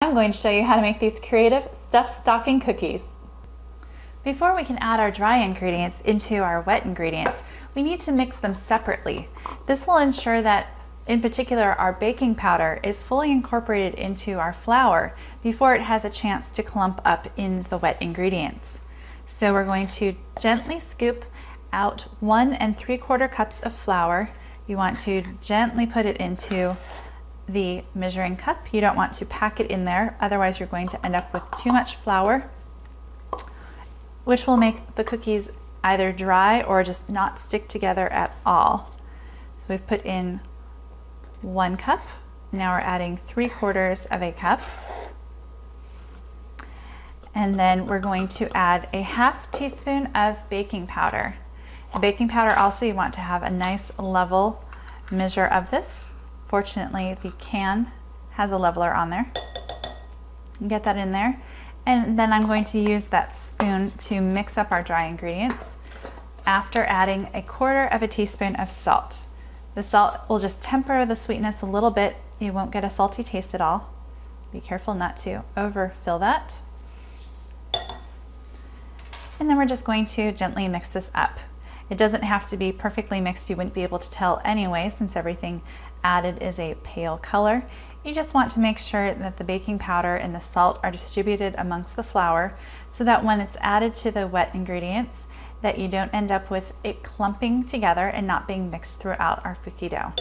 I'm going to show you how to make these creative stuffed stocking cookies. Before we can add our dry ingredients into our wet ingredients, we need to mix them separately. This will ensure that, in particular, our baking powder is fully incorporated into our flour before it has a chance to clump up in the wet ingredients. So we're going to gently scoop out 1 3/4 cups of flour. You want to gently put it into the measuring cup. You don't want to pack it in there, otherwise you're going to end up with too much flour, which will make the cookies either dry or just not stick together at all. So we've put in 1 cup. Now we're adding 3/4 cup. And then we're going to add a 1/2 teaspoon of baking powder. The baking powder also, you want to have a nice level measure of this. Fortunately, the can has a leveler on there. Get that in there. And then I'm going to use that spoon to mix up our dry ingredients after adding 1/4 teaspoon of salt. The salt will just temper the sweetness a little bit. You won't get a salty taste at all. Be careful not to overfill that. And then we're just going to gently mix this up. It doesn't have to be perfectly mixed. You wouldn't be able to tell anyway, since everything added is a pale color. You just want to make sure that the baking powder and the salt are distributed amongst the flour so that when it's added to the wet ingredients, that you don't end up with it clumping together and not being mixed throughout our cookie dough.